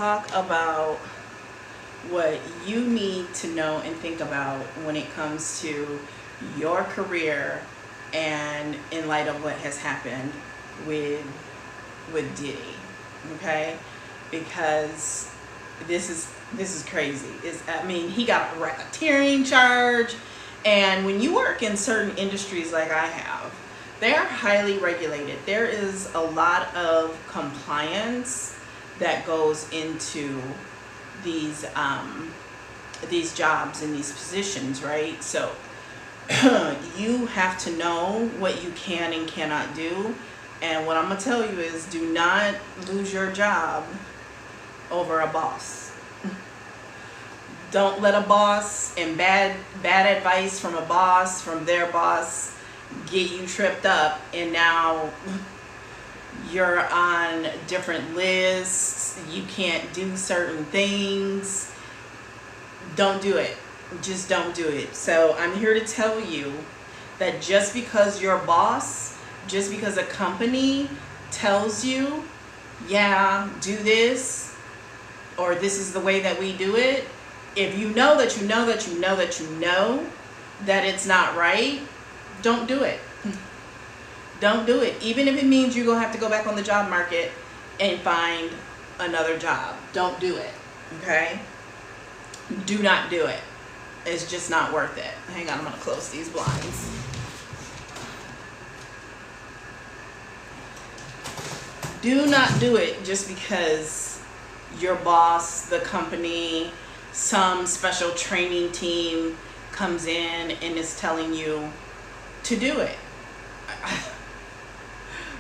talk about what you need to know and think about when it comes to your career and in light of what has happened with Diddy, okay? Because this is crazy. I mean, he got a racketeering charge, and when you work in certain industries like I have, they are highly regulated. There is a lot of compliance that goes into these jobs and these positions, right? So you have to know what you can and cannot do. And what I'm gonna tell you is, do not lose your job over a boss. Don't let a boss and bad advice from a boss, from their boss, get you tripped up, and now you're on different lists, you can't do certain things. Don't do it. Just don't do it. So I'm here to tell you that just because your boss, just because a company tells you, yeah, do this, or this is the way that we do it, if you know that you know that you know that you know that it's not right, don't do it. Don't do it. Even if it means you're going to have to go back on the job market and find another job. Don't do it. Okay? Do not do it. It's just not worth it. Hang on, I'm going to close these blinds. Do not do it just because your boss, the company, some special training team comes in and is telling you to do it.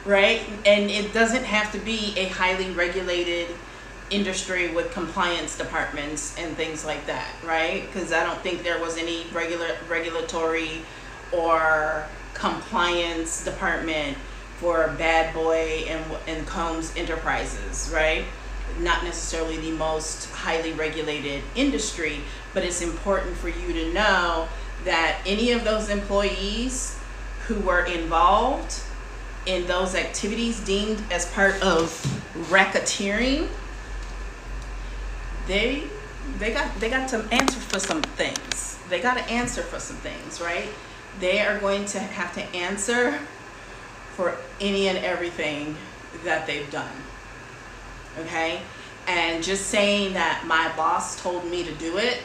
Right? And it doesn't have to be a highly regulated industry with compliance departments and things like that, right? Because I don't think there was any regulatory or compliance department for Bad Boy and Combs Enterprises, right? Not necessarily the most highly regulated industry, but it's important for you to know that any of those employees who were involved in those activities deemed as part of racketeering, they got to answer for some things. They got to answer for some things, right? They are going to have to answer for any and everything that they've done. Okay? And just saying that my boss told me to do it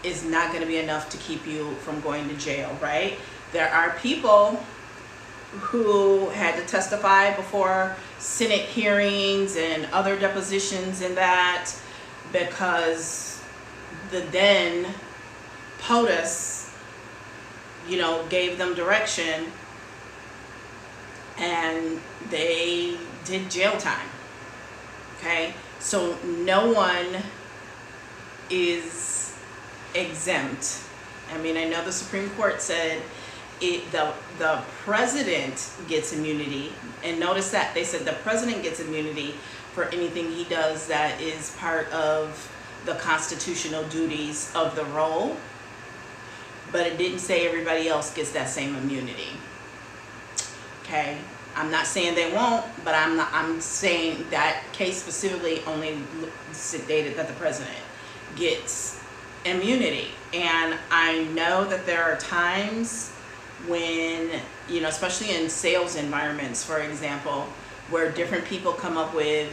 is not going to be enough to keep you from going to jail, right? There are people who had to testify before Senate hearings and other depositions and that because the then POTUS, gave them direction and they did jail time. Okay? So no one is exempt. I mean, I know the Supreme Court said the president gets immunity, and notice that they said the president gets immunity for anything he does that is part of the constitutional duties of the role, but it didn't say everybody else gets that same immunity. Okay, I'm not saying they won't, but I'm saying that case specifically only stated that the president gets immunity. And I know that there are times when, especially in sales environments, for example, where different people come up with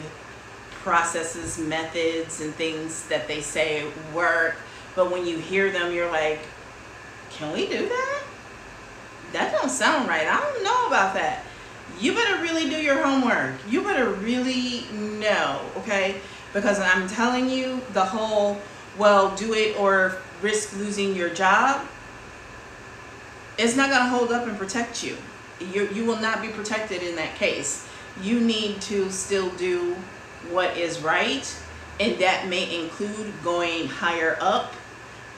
processes, methods, and things that they say work, but when you hear them, you're like, can we do that? That don't sound right. I don't know about that. You better really do your homework. You better really know, okay? Because I'm telling you, the whole, well, do it or risk losing your job, it's not going to hold up and protect you. You will not be protected in that case. You need to still do what is right, and that may include going higher up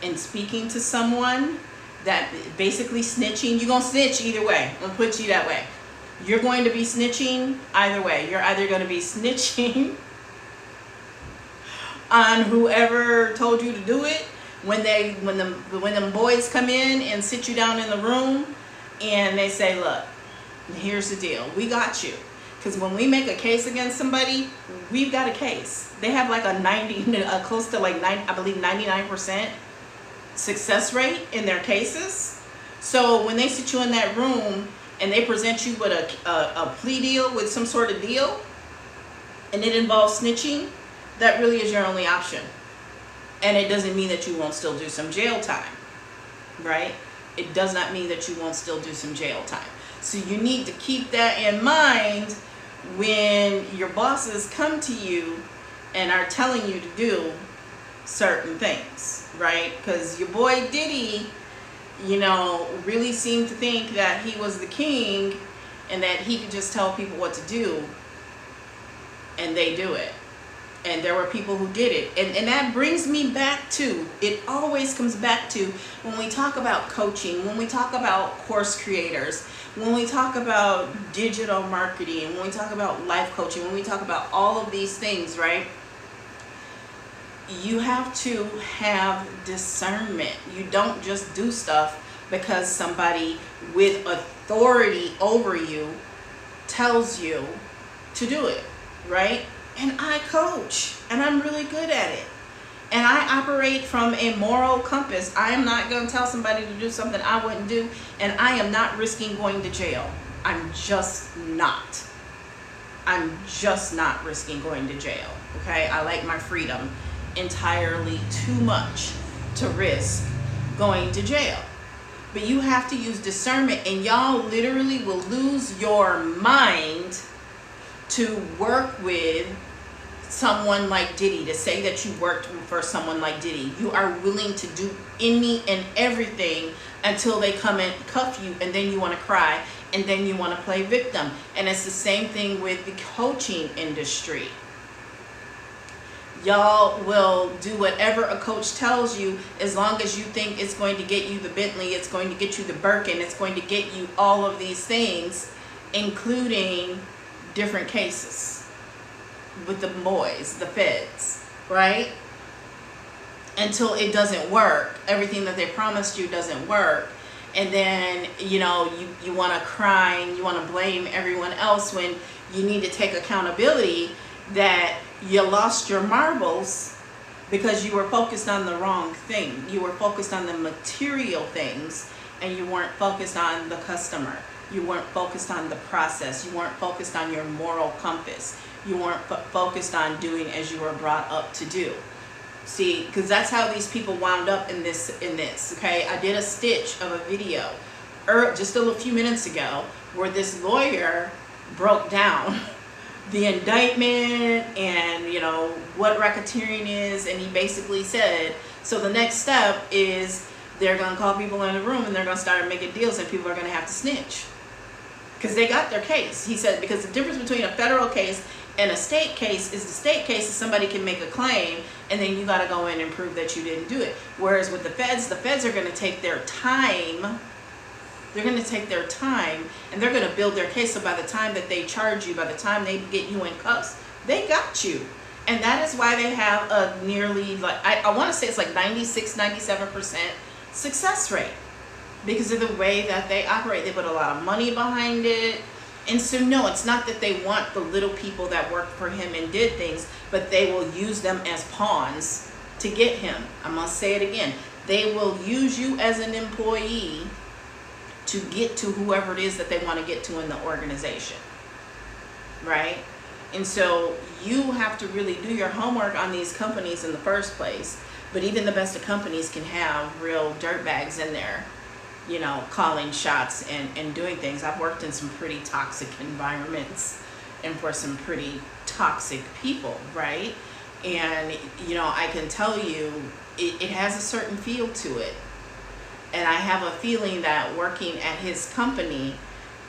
and speaking to someone that basically snitching. You're going to snitch either way. I'm going to put you that way. You're going to be snitching either way. You're either going to be snitching on whoever told you to do it, when them boys come in and sit you down in the room and they say, look, here's the deal, we got you. Because when we make a case against somebody, we've got a case. They have like a close to like I believe 99% success rate in their cases. So when they sit you in that room and they present you with a plea deal, with some sort of deal, and it involves snitching, that really is your only option. And it doesn't mean that you won't still do some jail time, right? It does not mean that you won't still do some jail time. So you need to keep that in mind when your bosses come to you and are telling you to do certain things, right? Because your boy Diddy, you know, really seemed to think that he was the king and that he could just tell people what to do, and they do it. And there were people who did it. And that brings me back to, it always comes back to, when we talk about coaching, when we talk about course creators, when we talk about digital marketing, when we talk about life coaching, when we talk about all of these things, right? You have to have discernment. You don't just do stuff because somebody with authority over you tells you to do it, right? And I coach, and I'm really good at it. And I operate from a moral compass. I am not going to tell somebody to do something I wouldn't do, and I am not risking going to jail. I'm just not. I'm just not risking going to jail, okay? I like my freedom entirely too much to risk going to jail. But you have to use discernment, and y'all literally will lose your mind to work with someone like Diddy, to say that you worked for someone like Diddy. You are willing to do any and everything until they come and cuff you, and then you want to cry, and then you want to play victim. And it's the same thing with the coaching industry. Y'all will do whatever a coach tells you, as long as you think it's going to get you the Bentley, it's going to get you the Birkin, it's going to get you all of these things, including different cases with the boys, the feds, right? Until it doesn't work. Everything that they promised you doesn't work. And then, you know, you want to cry and you want to blame everyone else, when you need to take accountability that you lost your marbles because you were focused on the wrong thing. You were focused on the material things, and you weren't focused on the customer. You weren't focused on the process. You weren't focused on your moral compass. You weren't focused on doing as you were brought up to do. See, because that's how these people wound up in this, okay? I did a stitch of a video just a few minutes ago where this lawyer broke down the indictment and, you know, what racketeering is, and he basically said, so the next step is they're going to call people in the room and they're going to start making deals, and people are going to have to snitch because they got their case. He said, because the difference between a federal case and a state case is, the state case is somebody can make a claim and then you got to go in and prove that you didn't do it. Whereas with the feds are going to take their time. They're going to take their time and they're going to build their case. So by the time that they charge you, by the time they get you in cuffs, they got you. And that is why they have a nearly, like, I want to say it's like 96, 97% success rate, because of the way that they operate. They put a lot of money behind it. And so no, it's not that they want the little people that worked for him and did things, but they will use them as pawns to get him. I'm going to say it again. They will use you as an employee to get to whoever it is that they want to get to in the organization, right? And so you have to really do your homework on these companies in the first place. But even the best of companies can have real dirtbags in there, you know, calling shots and doing things. I've worked in some pretty toxic environments and for some pretty toxic people, right? And, you know, I can tell you it has a certain feel to it. And I have a feeling that working at his company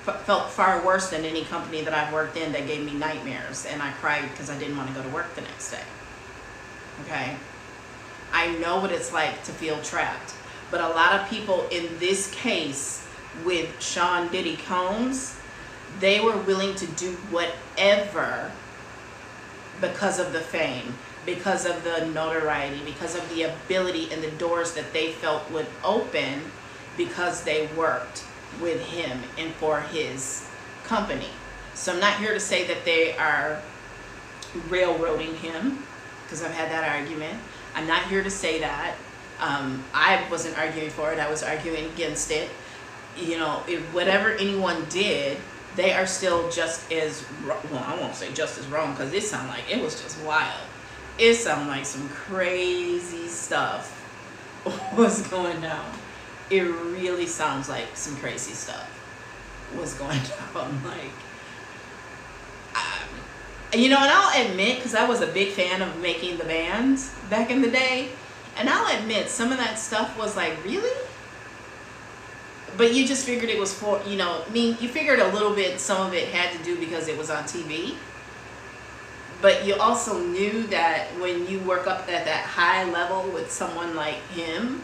felt far worse than any company that I've worked in that gave me nightmares. And I cried because I didn't want to go to work the next day. Okay? I know what it's like to feel trapped. But a lot of people in this case with Sean Diddy Combs, they were willing to do whatever because of the fame, because of the notoriety, because of the ability and the doors that they felt would open because they worked with him and for his company. So I'm not here to say that they are railroading him, because I've had that argument. I'm not here to say that. I wasn't arguing for it. I was arguing against it. You know, if whatever anyone did, they are still just as, well, I won't say just as wrong, because it sounded like it was just wild. It sounded like some crazy stuff was going down. It really sounds like some crazy stuff was going down. Like, you know, and I'll admit, because I was a big fan of making the bands back in the day, and I'll admit some of that stuff was like, really? But you just figured it was for, you know, I mean, you figured a little bit, some of it had to do because it was on TV. But you also knew that when you work up at that high level with someone like him,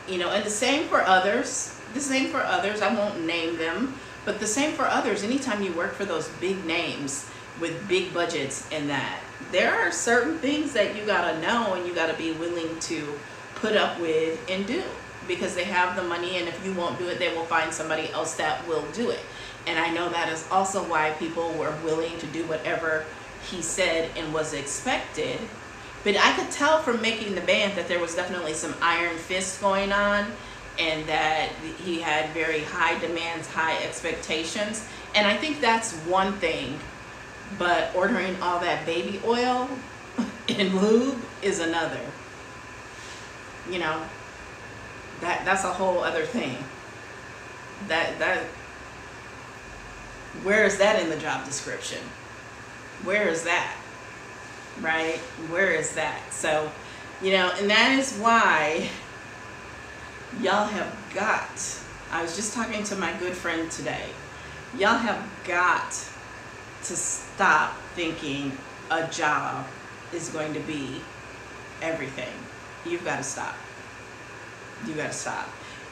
you know, and the same for others, I won't name them, but the same for others, anytime you work for those big names with big budgets and that, there are certain things that you gotta know and you gotta be willing to put up with and do, because they have the money, and if you won't do it, they will find somebody else that will do it. And I know that is also why people were willing to do whatever he said and was expected. But I could tell from making the band that there was definitely some iron fist going on, and that he had very high demands, high expectations. And I think that's one thing, but ordering all that baby oil and lube is another. You know, that's a whole other thing. That where is that in the job description? Where is that? Right? Where is that? So, you know, and that is why y'all have got, I was just talking to my good friend today, y'all have got to stop thinking a job is going to be everything. You've got to stop. You've got to stop.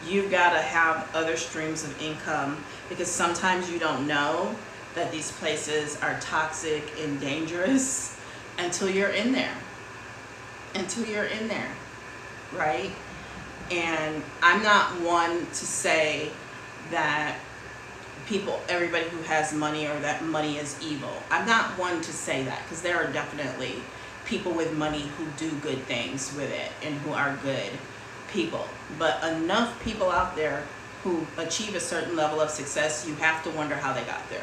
You've got to have other streams of income, because sometimes you don't know that these places are toxic and dangerous until you're in there. Until you're in there, right? And I'm not one to say that everybody who has money, or that money is evil. I'm not one to say that, because there are definitely people with money who do good things with it and who are good people. But enough people out there who achieve a certain level of success, you have to wonder how they got there.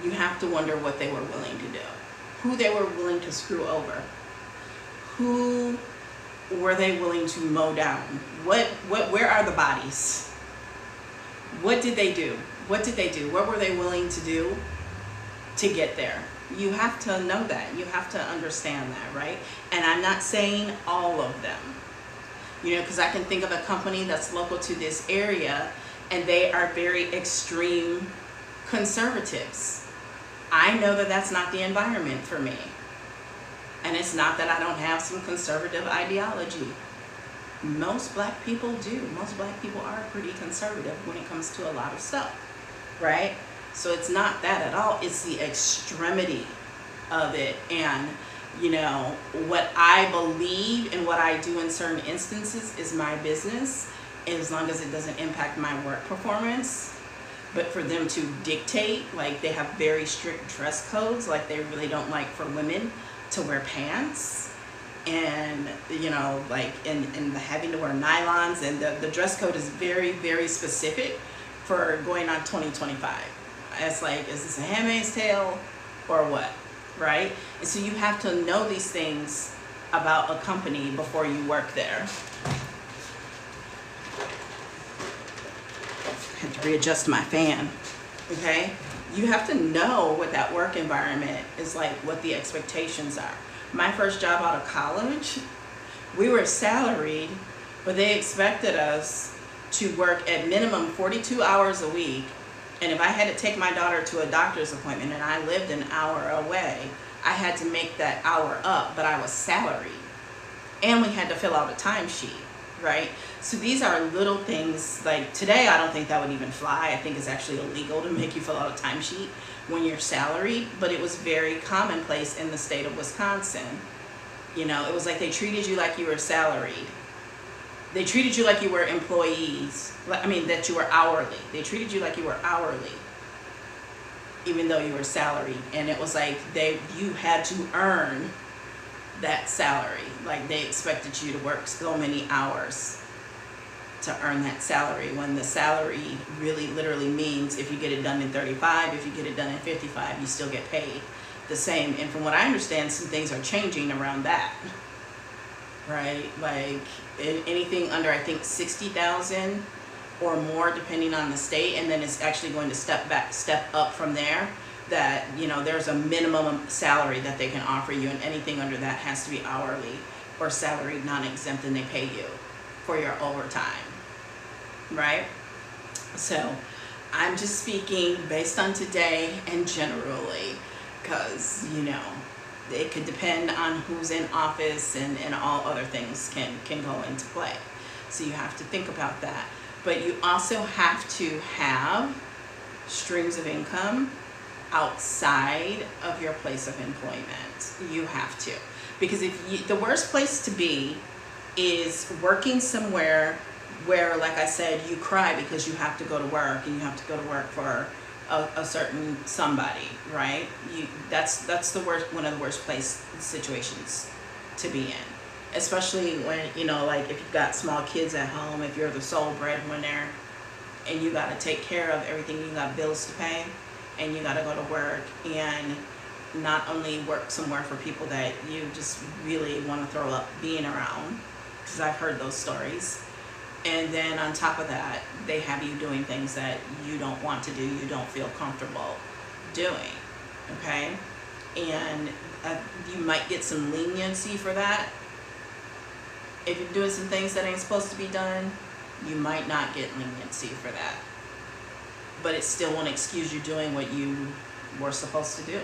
You have to wonder what they were willing to do, who they were willing to screw over, who were they willing to mow down, where are the bodies? What did they do? What did they do? What were they willing to do to get there? You have to know that. You have to understand that, right? And I'm not saying all of them, you know, because I can think of a company that's local to this area, and they are very extreme conservatives. I know that that's not the environment for me. And it's not that I don't have some conservative ideology. Most black people do. Most black people are pretty conservative when it comes to a lot of stuff, right? So it's not that at all. It's the extremity of it. And, you know, what I believe and what I do in certain instances is my business, as long as it doesn't impact my work performance. But for them to dictate, like they have very strict dress codes, like they really don't like for women to wear pants, and, you know, like, and having to wear nylons, and the dress code is very, very specific for going on 2025. It's like, is this a Handmaid's Tale or what, right? And so you have to know these things about a company before you work there. I had to readjust my fan, okay? You have to know what that work environment is like, what the expectations are. My first job out of college, we were salaried, but they expected us to work at minimum 42 hours a week. And if I had to take my daughter to a doctor's appointment and I lived an hour away, I had to make that hour up, but I was salaried. And we had to fill out a timesheet, right? So these are little things, like today I don't think that would even fly. I think it's actually illegal to make you fill out a timesheet when you're salaried, but it was very commonplace in the state of Wisconsin. You know, it was like they treated you like you were salaried. They treated you like you were employees. I mean, that you were hourly. They treated you like you were hourly. even though you were salaried. And it was like you had to earn that salary. Like they expected you to work so many hours to earn that salary, when the salary really literally means if you get it done in 35, if you get it done in 55, you still get paid the same. And from what I understand, some things are changing around that, right? Like anything under, I think, 60,000 or more, depending on the state, and then it's actually going to step up from there. That, you know, there's a minimum salary that they can offer you, and anything under that has to be hourly or salaried, non-exempt, and they pay you for your overtime, right? So I'm just speaking based on today and generally, because, you know, it could depend on who's in office, and all other things can go into play. So you have to think about that. But you also have to have streams of income outside of your place of employment. You have to, because the worst place to be is working somewhere where, like I said, you cry because you have to go to work, and you have to go to work for a certain somebody, right? That's the worst, one of the worst situations to be in, especially when, you know, like if you've got small kids at home, if you're the sole breadwinner and you got to take care of everything, you got bills to pay, and you got to go to work, and not only work somewhere for people that you just really want to throw up being around, because I've heard those stories, and then on top of that, they have you doing things that you don't want to do, you don't feel comfortable doing, okay? And you might get some leniency for that. If you're doing some things that ain't supposed to be done, you might not get leniency for that. But it still won't excuse you doing what you were supposed to do,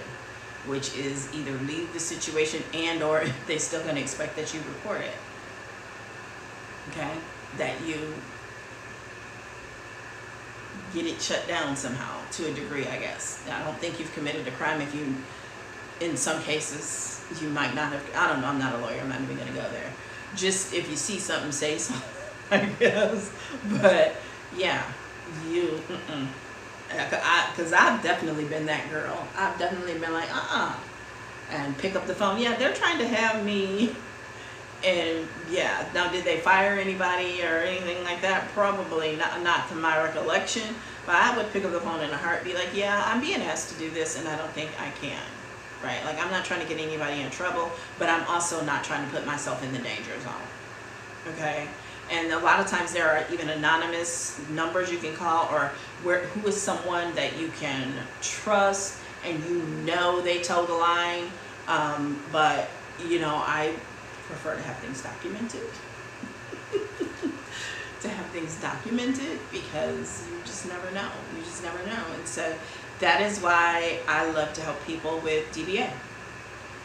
which is either leave the situation, and or they're still going to expect that you report it. Okay? That you get it shut down somehow, to a degree, I guess. I don't think you've committed a crime if you, in some cases, you might not have. I don't know, I'm not a lawyer, I'm not even going to go there. Just if you see something, say something, I guess. But yeah, you, because I've definitely been that girl. I've definitely been like, and pick up the phone. Yeah, they're trying to have me. And yeah, now did they fire anybody or anything like that? Probably not to my recollection. But I would pick up the phone in a heartbeat, like, yeah, I'm being asked to do this, and I don't think I can. Right? Like, I'm not trying to get anybody in trouble, but I'm also not trying to put myself in the danger zone. Okay? And a lot of times there are even anonymous numbers you can call, or who is someone that you can trust, and you know they told a line, but, you know, I prefer to have things documented. To have things documented, because you just never know. You just never know. And so that is why I love to help people with DBA,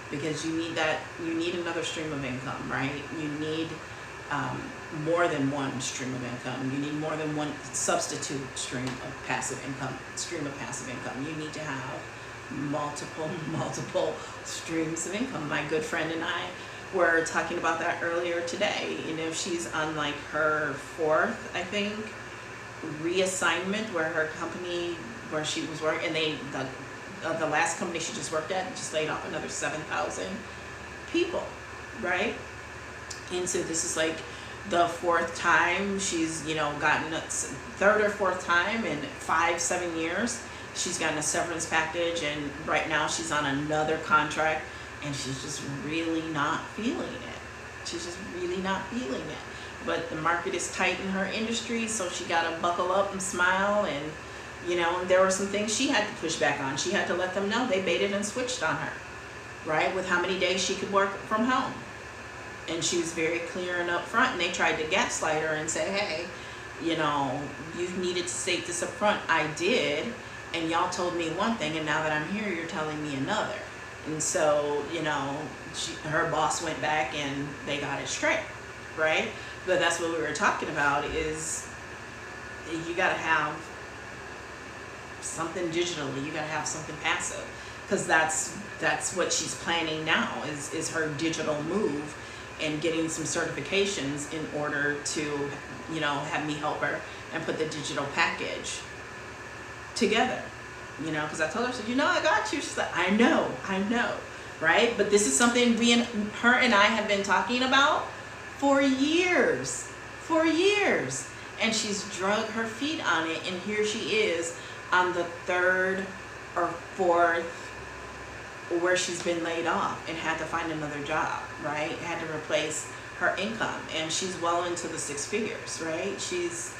because you need that. You need another stream of income, right? You need more than one stream of income. You need more than one substitute stream of passive income. You need to have multiple streams of income. My good friend and I were talking about that earlier today. You know, she's on like her 4th, I think, reassignment, where her company where she was working, and the last company she just worked at just laid off another 7,000 people, right? And so this is like the 4th time she's, you know, gotten a 3rd or 4th time in 5-7 years she's gotten a severance package, and right now she's on another contract, and she's just really not feeling it. She's just really not feeling it. But the market is tight in her industry, so she got to buckle up and smile. And, you know, there were some things she had to push back on. She had to let them know they baited and switched on her, right, with how many days she could work from home. And she was very clear and upfront, and they tried to gaslight her and say, hey, you know, you needed to state this up front. I did, and y'all told me one thing, and now that I'm here, you're telling me another. And so, you know, her boss went back and they got it straight, right? But that's what we were talking about, is you got to have something digitally. You got to have something passive, because that's what she's planning now, is her digital move, and getting some certifications in order to, you know, have me help her and put the digital package together. you know, because I told her, I said, you know, I got you. She's like, I know, right? But this is something her and I have been talking about for years. And she's drug her feet on it, and here she is on the third or fourth where she's been laid off and had to find another job, right? Had to replace her income, and she's well into the six figures, right? She's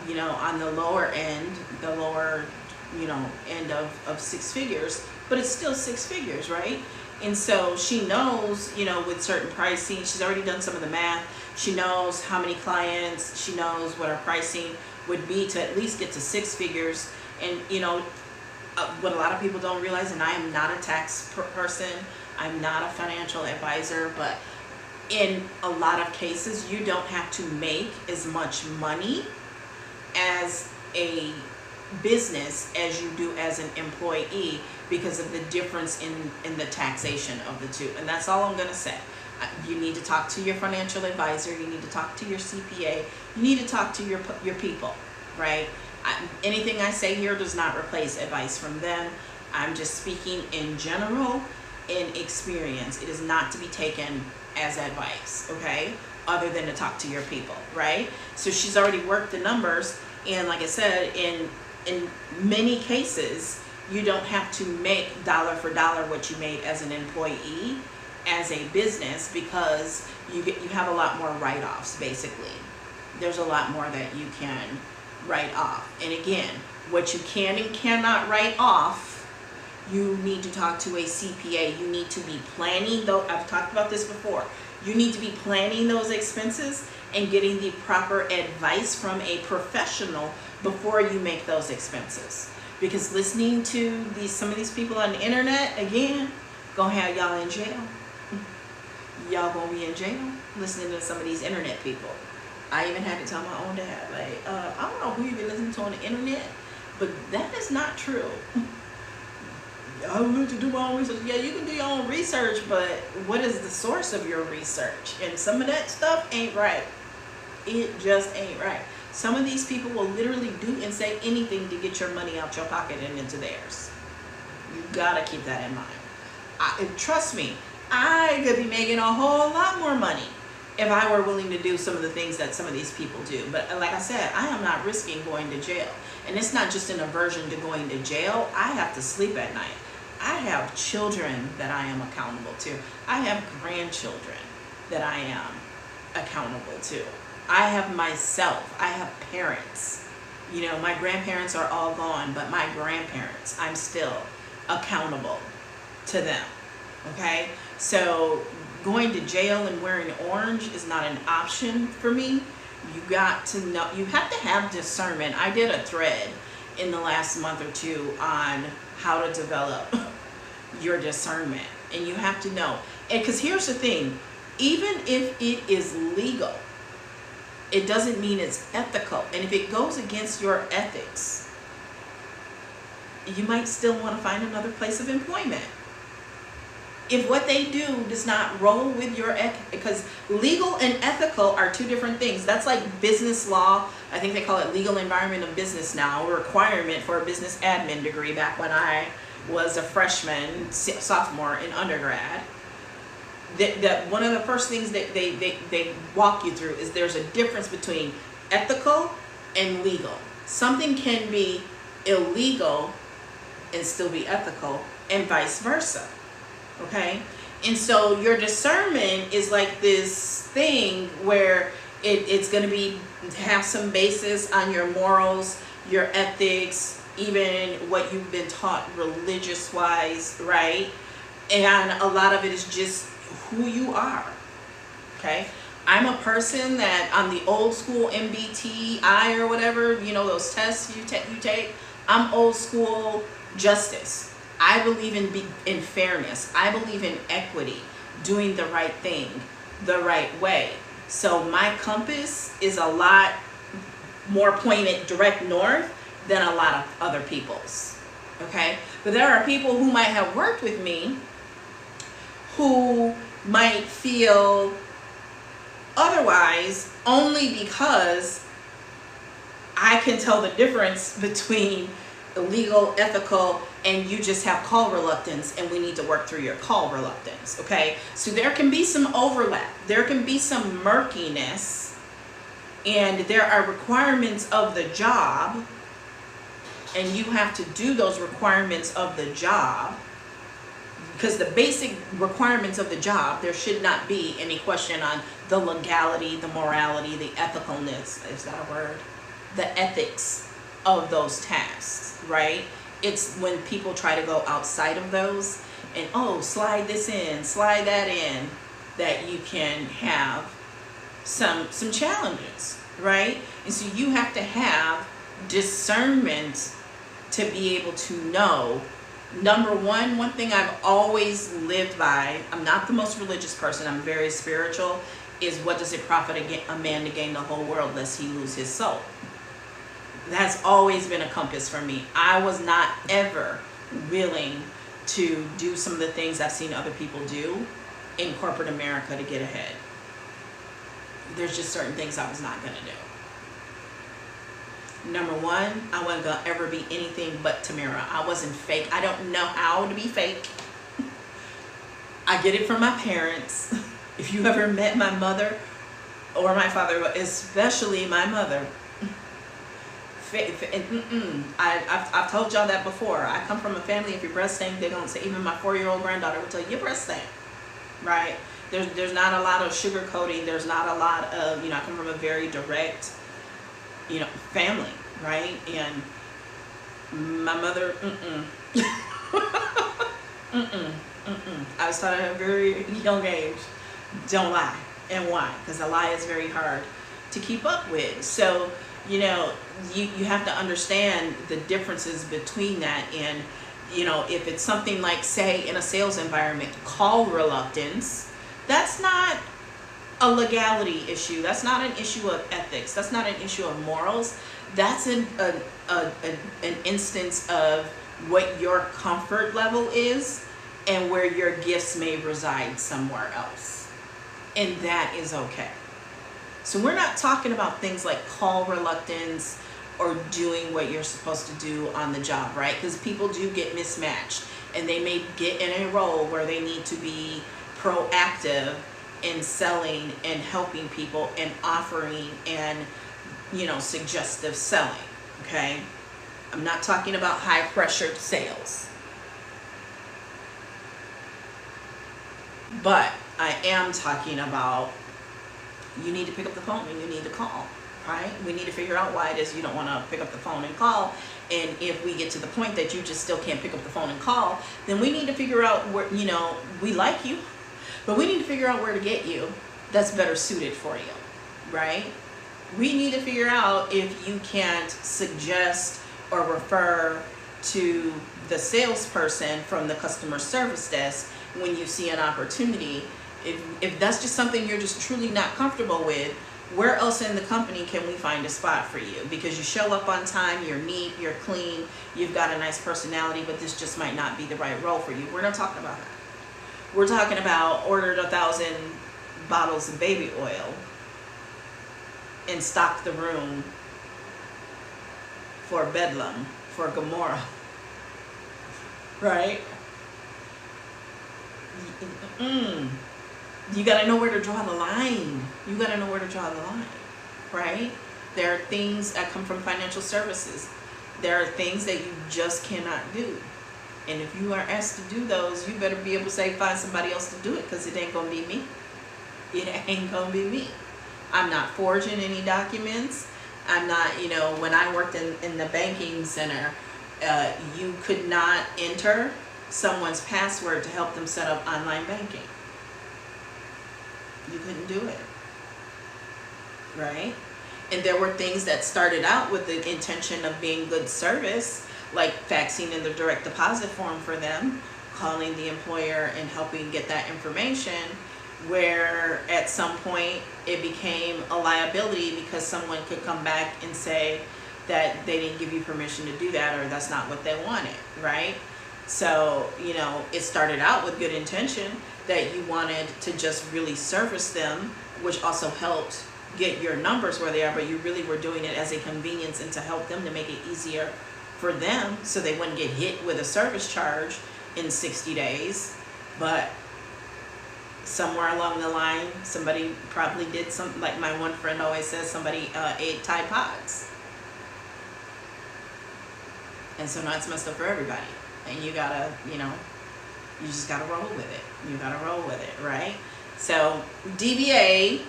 you know, on the lower end, you know, end of six figures, but it's still six figures, right? And so she knows, you know, with certain pricing, she's already done some of the math. She knows how many clients, she knows what her pricing would be to at least get to six figures. And, you know, what a lot of people don't realize, and I am not a tax person, I'm not a financial advisor, but in a lot of cases, you don't have to make as much money as a business as you do as an employee because of the difference in the taxation of the two. And that's all I'm going to say. You need to talk to your financial advisor, you need to talk to your CPA, you need to talk to your people, right? Anything I say here does not replace advice from them. I'm just speaking in general, in experience. It is not to be taken as advice, okay? Other than to talk to your people, right? So she's already worked the numbers, and like I said, in many cases, you don't have to make dollar for dollar what you made as an employee, as a business, because you have a lot more write-offs. Basically, there's a lot more that you can write off. And again, what you can and cannot write off, you need to talk to a CPA. You need to be planning, though I've talked about this before, you need to be planning those expenses and getting the proper advice from a professional before you make those expenses. Because listening to some of these people on the internet, again, gonna have y'all in jail. Y'all gonna be in jail listening to some of these internet people. I even had to tell my own dad, like, I don't know who you've been listening to on the internet, but that is not true. I need to do my own research. Yeah, you can do your own research, but what is the source of your research? And some of that stuff ain't right. It just ain't right. Some of these people will literally do and say anything to get your money out your pocket and into theirs. You gotta keep that in mind. Trust me, I could be making a whole lot more money if I were willing to do some of the things that some of these people do. But like I said, I am not risking going to jail. And it's not just an aversion to going to jail. I have to sleep at night. I have children that I am accountable to. I have grandchildren that I am accountable to. I have myself. I have parents. You know, my grandparents are all gone, but my grandparents, I'm still accountable to them. Okay? So going to jail and wearing orange is not an option for me. You got to know, you have to have discernment. I did a thread in the last month or two on how to develop your discernment, and you have to know. And because here's the thing, even if it is legal, it doesn't mean it's ethical. And if it goes against your ethics, you might still want to find another place of employment. If what they do does not roll with your because legal and ethical are two different things. That's like business law. I think they call it legal environment of business now, a requirement for a business admin degree back when I was a freshman, sophomore in undergrad. That one of the first things that they walk you through is there's a difference between ethical and legal. Something can be illegal and still be ethical, and vice versa. Okay? And so your discernment is like this thing where it's going to have some basis on your morals, your ethics, even what you've been taught religious wise, right? And a lot of it is just who you are. Okay? I'm a person that on the old school MBTI or whatever, you know, those tests you take, I'm old school justice. I believe in fairness. I believe in equity, doing the right thing the right way. So my compass is a lot more pointed direct north than a lot of other people's. Okay? But there are people who might have worked with me who might feel otherwise only because I can tell the difference between legal, ethical, and you just have call reluctance, and we need to work through your call reluctance, okay? So there can be some overlap. There can be some murkiness, and there are requirements of the job, and you have to do those requirements of the job, because the basic requirements of the job, there should not be any question on the legality, the morality, the ethicalness, is that a word? The ethics of those tasks, right? It's when people try to go outside of those and, oh, slide this in, slide that in, that you can have some challenges, right? And so you have to have discernment to be able to know. Number one thing I've always lived by, I'm not the most religious person, I'm very spiritual, is what does it profit a man to gain the whole world lest he lose his soul? That's always been a compass for me. I was not ever willing to do some of the things I've seen other people do in corporate America to get ahead. There's just certain things I was not going to do. Number one, I wasn't going to ever be anything but Tamira. I wasn't fake. I don't know how to be fake. I get it from my parents. If you ever met my mother or my father, but especially my mother, I've told y'all that before. I come from a family, if your breast stank, they're going to say, even my 4-year-old granddaughter will tell you, your breast stank, right? There's not a lot of sugarcoating. There's not a lot of, I come from a very direct, family, right? And my mother, I was taught at a very young age, don't lie. And why? Because a lie is very hard to keep up with. So, you have to understand the differences between that. And, if it's something like, say, in a sales environment, call reluctance, that's not a legality issue. That's not an issue of ethics. That's not an issue of morals. That's an instance of what your comfort level is and where your gifts may reside somewhere else. And that is okay. So we're not talking about things like call reluctance or doing what you're supposed to do on the job, right? Because people do get mismatched, and they may get in a role where they need to be proactive in selling and helping people and offering and, suggestive selling, okay? I'm not talking about high pressure sales. But I am talking about you need to pick up the phone and you need to call, right? We need to figure out why it is you don't want to pick up the phone and call. And if we get to the point that you just still can't pick up the phone and call, then we need to figure out where, we like you, but we need to figure out where to get you that's better suited for you, right? We need to figure out if you can't suggest or refer to the salesperson from the customer service desk when you see an opportunity. If that's just something you're just truly not comfortable with, where else in the company can we find a spot for you? Because you show up on time, you're neat, you're clean, you've got a nice personality, but this just might not be the right role for you. We're not talking about that. We're talking about ordered 1,000 bottles of baby oil and stock the room for Bedlam, for Gomorrah, right? You got to know where to draw the line. You got to know where to draw the line, right? There are things that come from financial services. There are things that you just cannot do. And if you are asked to do those, you better be able to say, find somebody else to do it, because it ain't going to be me. It ain't going to be me. I'm not forging any documents. I'm not, when I worked in the banking center, you could not enter someone's password to help them set up online banking. You couldn't do it, right? And there were things that started out with the intention of being good service, like faxing in the direct deposit form for them, calling the employer and helping get that information, where at some point it became a liability because someone could come back and say that they didn't give you permission to do that, or that's not what they wanted, right? So, it started out with good intention that you wanted to just really service them, which also helped get your numbers where they are, but you really were doing it as a convenience and to help them, to make it easier for them so they wouldn't get hit with a service charge in 60 days. But somewhere along the line, somebody probably did something, like my one friend always says, somebody ate Tide Pods. And so now it's messed up for everybody. And you gotta, you know, you just gotta roll with it. You gotta roll with it, right? So DBA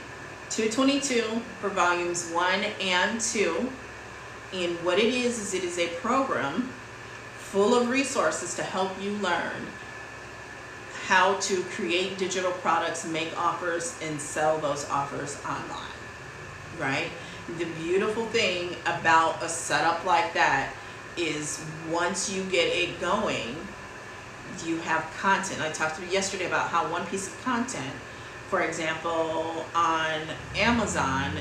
222 for volumes 1 and 2. And what it is it is a program full of resources to help you learn how to create digital products, make offers, and sell those offers online, right? The beautiful thing about a setup like that is once you get it going, you have content. I talked to you yesterday about how one piece of content, for example, on Amazon,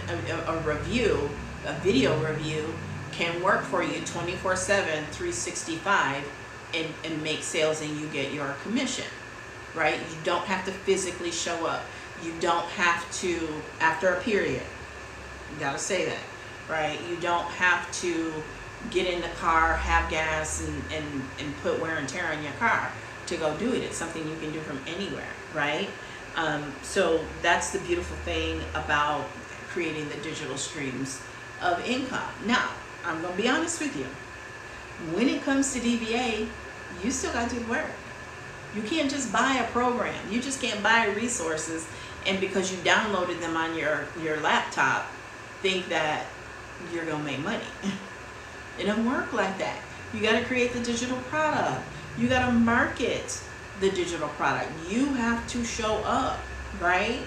a review, a video review, can work for you 24/7, 365, and make sales, and you get your commission, right? You don't have to physically show up. You don't have to, after a period, you gotta say that, right? You don't have to get in the car, have gas, and put wear and tear on your car to go do it. It's something you can do from anywhere, right? So that's the beautiful thing about creating the digital streams of income. Now, I'm gonna be honest with you. When it comes to DBA, you still gotta do the work. You can't just buy a program. You just can't buy resources, and because you downloaded them on your laptop, think that you're gonna make money. It doesn't work like that. You gotta create the digital product. You gotta market the digital product. You have to show up, right?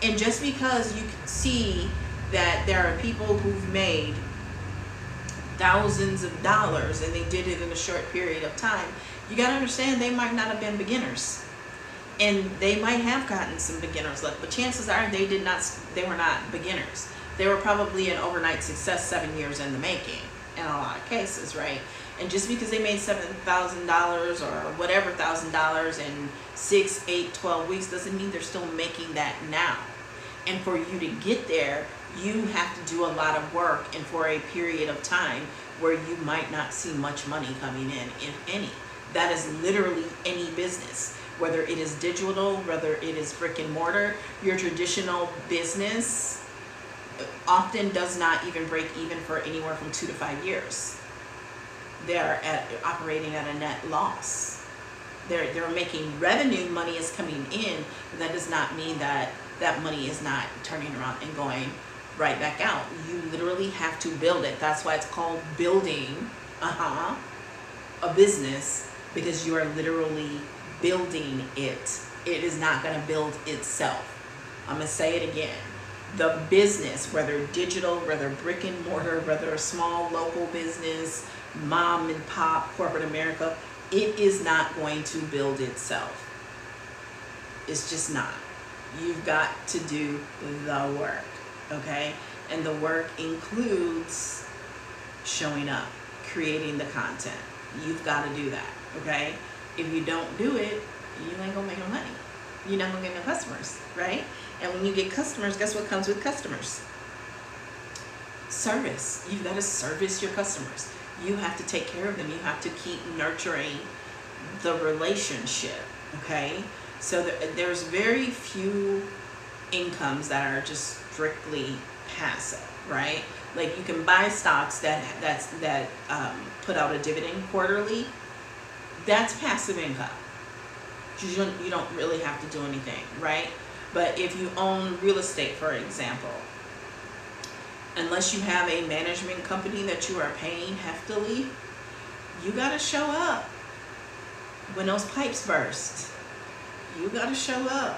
And just because you can see that there are people who've made thousands of dollars and they did it in a short period of time, you got to understand they might not have been beginners, and they might have gotten some beginners luck, but chances are they were not beginners. They were probably an overnight success 7 years in the making in a lot of cases, right? And just because they made $7,000 or whatever $1,000 in 6, 8, 12 weeks doesn't mean they're still making that now. And for you to get there, you have to do a lot of work, and for a period of time where you might not see much money coming in, if any. That is literally any business, whether it is digital, whether it is brick and mortar. Your traditional business often does not even break even for anywhere from 2 to 5 years. They're operating at a net loss. They're making revenue, money is coming in, but that does not mean that that money is not turning around and going right back out. You literally have to build it. That's why it's called building a business, because you are literally building it. It is not going to build itself. I'm going to say it again. The business, whether digital, whether brick and mortar, whether a small local business, mom and pop, corporate America, it is not going to build itself. It's just not. You've got to do the work, okay? And the work includes showing up, creating the content. You've got to do that, okay? If you don't do it, you ain't gonna make no money. You're not gonna get no customers, right? And when you get customers, guess what comes with customers? Service. You've got to service your customers. You have to take care of them. You have to keep nurturing the relationship, okay? So there's very few incomes that are just strictly passive, right? Like you can buy stocks that put out a dividend quarterly. That's passive income. You don't really have to do anything, right? But if you own real estate, for example, unless you have a management company that you are paying heftily, you got to show up when those pipes burst. You got to show up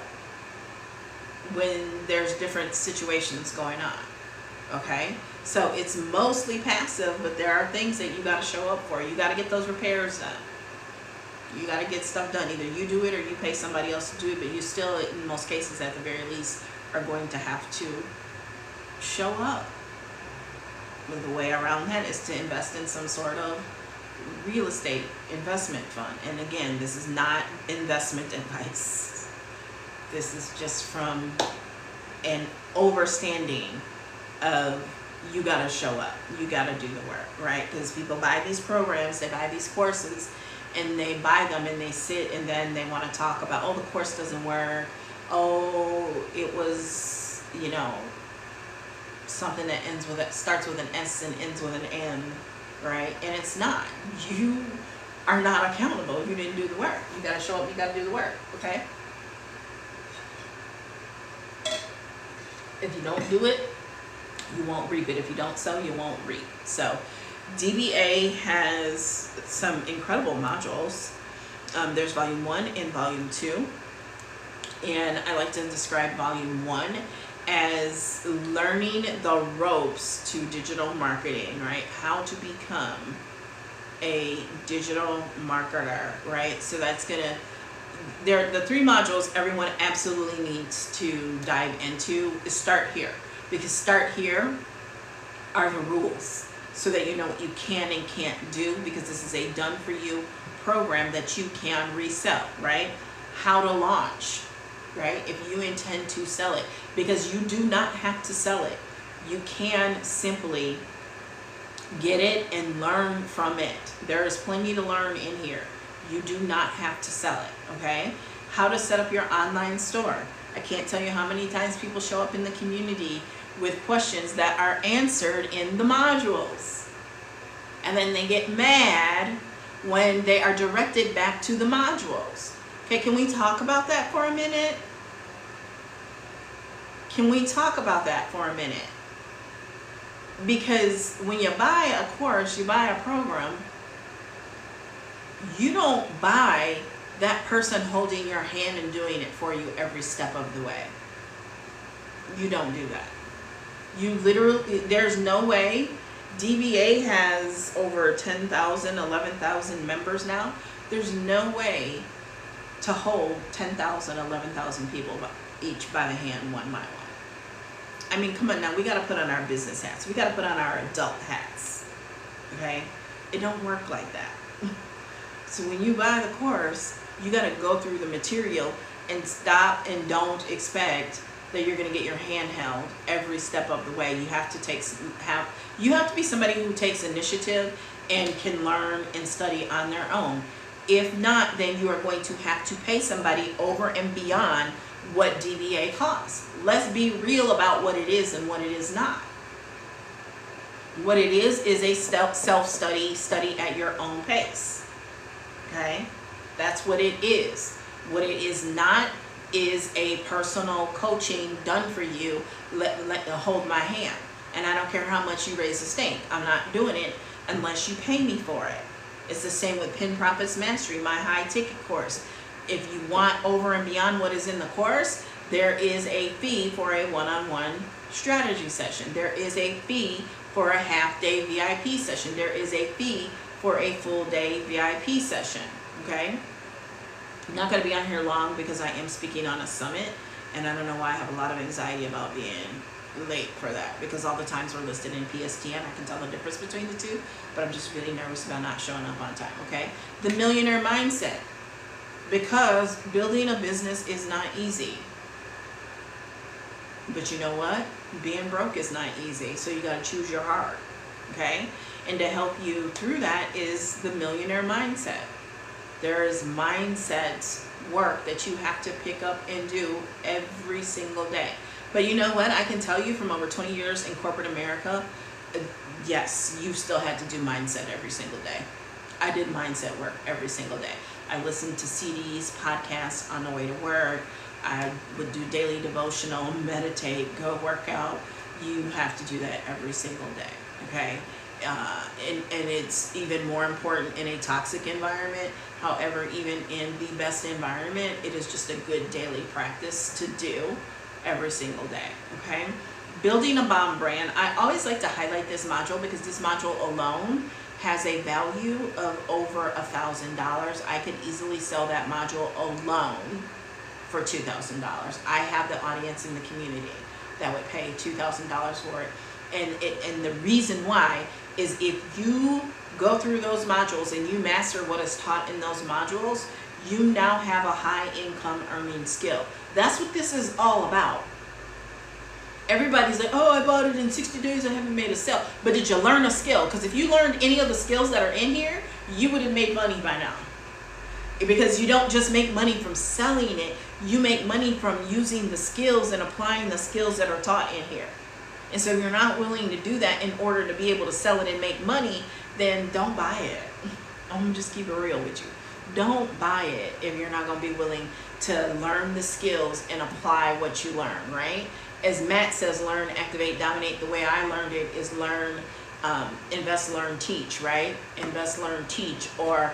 when there's different situations going on, okay? So it's mostly passive, but there are things that you got to show up for. You got to get those repairs done. You got to get stuff done. Either you do it or you pay somebody else to do it, but you still, in most cases, at the very least, are going to have to show up. Well, the way around that is to invest in some sort of real estate investment fund. And again, this is not investment advice. This is just from an overstanding of you got to show up. You got to do the work, right? Because people buy these programs, they buy these courses, and they buy them and they sit and then they want to talk about, oh, the course doesn't work. Oh, it was, you know, something that starts with an S and ends with an N, right? And it's not. You are not accountable if you didn't do the work. You got to show up, you got to do the work, okay? If you don't do it, you won't reap it. If you don't sow, you won't reap. So DBA has some incredible modules. There's volume 1 and volume 2. And I like to describe volume 1 as learning the ropes to digital marketing, right? How to become a digital marketer, right? So that's gonna, the 3 modules everyone absolutely needs to dive into is start here. Because start here are the rules so that you know what you can and can't do, because this is a done for you program that you can resell, right? How to launch, right? If you intend to sell it, because you do not have to sell it. You can simply get it and learn from it. There is plenty to learn in here. You do not have to sell it, okay? How to set up your online store. I can't tell you how many times people show up in the community with questions that are answered in the modules. And then they get mad when they are directed back to the modules. Okay, can we talk about that for a minute? Can we talk about that for a minute? Because when you buy a course, you buy a program, you don't buy that person holding your hand and doing it for you every step of the way. You don't do that. You literally, there's no way. DBA has over 10,000, 11,000 members now. There's no way to hold 10,000, 11,000 people each by the hand, one by one. I mean, come on now, we got to put on our business hats. We got to put on our adult hats, okay? It don't work like that. So when you buy the course, you got to go through the material and stop and don't expect that you're going to get your hand held every step of the way. You have to you have to be somebody who takes initiative and can learn and study on their own. If not, then you are going to have to pay somebody over and beyond what DBA costs. Let's be real about what it is and what it is not. What it is a self-study, study at your own pace. Okay? That's what it is. What it is not is a personal coaching done for you, hold my hand. And I don't care how much you raise the stake. I'm not doing it unless you pay me for it. It's the same with Pin Profits Mastery, my high ticket course. If you want over and beyond what is in the course, there is a fee for a one-on-one strategy session. There is a fee for a half-day VIP session. There is a fee for a full-day VIP session, okay? I'm not going to be on here long because I am speaking on a summit, and I don't know why I have a lot of anxiety about being late for that, because all the times were listed in PSTN. I can tell the difference between the two, but I'm just really nervous about not showing up on time, okay? The millionaire mindset, because building a business is not easy. But you know what? Being broke is not easy, so you got to choose your heart, okay? And to help you through that is the millionaire mindset. There is mindset work that you have to pick up and do every single day. But you know what? I can tell you from over 20 years in corporate America, yes, you still had to do mindset every single day. I did mindset work every single day. I listened to CDs, podcasts on the way to work. I would do daily devotional, meditate, go work out. You have to do that every single day, okay? And it's even more important in a toxic environment. However, even in the best environment, it is just a good daily practice to do every single day, okay? Building a bomb brand. I always like to highlight this module because this module alone has a value of over $1,000. I could easily sell that module alone for $2,000. I have the audience in the community that would pay $2,000 for it. And the reason why is if you go through those modules and you master what is taught in those modules, you now have a high income earning skill. That's what this is all about. Everybody's like, oh, I bought it in 60 days, I haven't made a sale. But did you learn a skill? Because if you learned any of the skills that are in here, you would have made money by now. Because you don't just make money from selling it, you make money from using the skills and applying the skills that are taught in here. And so if you're not willing to do that in order to be able to sell it and make money, then don't buy it. I'm gonna just keep it real with you. Don't buy it if you're not gonna be willing to learn the skills and apply what you learn, right? As Matt says, learn, activate, dominate. The way I learned it is learn, invest, learn, teach, right? Invest, learn, teach, or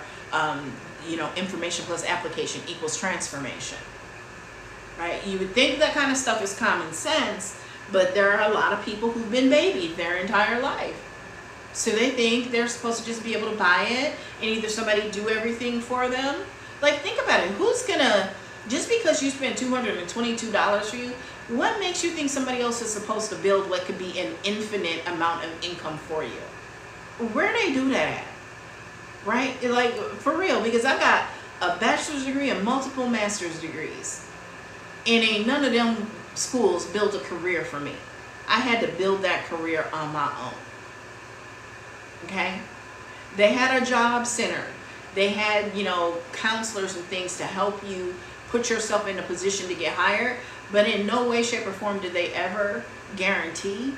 information plus application equals transformation, right? You would think that kind of stuff is common sense, but there are a lot of people who've been babied their entire life. So they think they're supposed to just be able to buy it and either somebody do everything for them. Like, think about it. Who's gonna, just because you spent $222 for you, what makes you think somebody else is supposed to build what could be an infinite amount of income for you? Where do they do that at? Right? Like, for real, because I got a bachelor's degree and multiple master's degrees. And ain't none of them schools built a career for me. I had to build that career on my own. Okay? They had a job center. They had, counselors and things to help you put yourself in a position to get hired. But in no way, shape, or form did they ever guarantee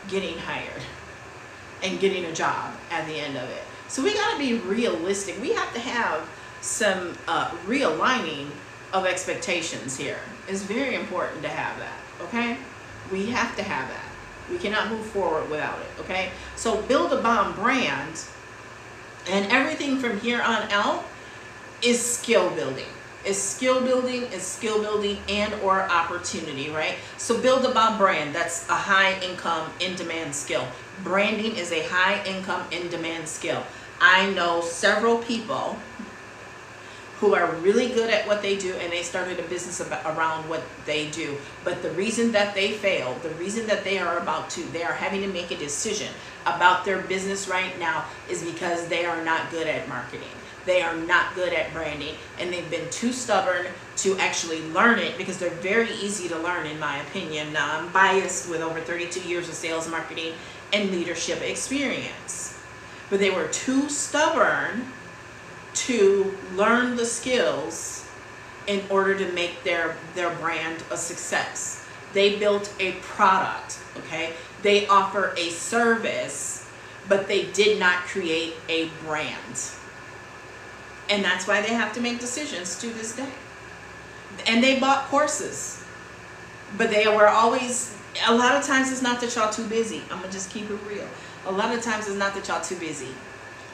getting hired and getting a job at the end of it. So we got to be realistic. We have to have some realigning of expectations here. It's very important to have that, okay? We have to have that. We cannot move forward without it, okay? So build a bomb brand, and everything from here on out is skill building. It's skill building and or opportunity, right? So build a bomb brand. That's a high income, in demand skill. Branding is a high income, in demand skill. I know several people who are really good at what they do, and they started a business around what they do. But the reason that they failed, the reason that they are having to make a decision about their business right now is because they are not good at marketing. They are not good at branding, and they've been too stubborn to actually learn it, because they're very easy to learn, in my opinion. Now, I'm biased with over 32 years of sales, marketing, and leadership experience. But they were too stubborn to learn the skills in order to make their brand a success. They built a product, okay? They offer a service, but they did not create a brand. And that's why they have to make decisions to this day. And they bought courses, but they were always, a lot of times it's not that y'all too busy. I'm gonna just keep it real. A lot of times it's not that y'all too busy.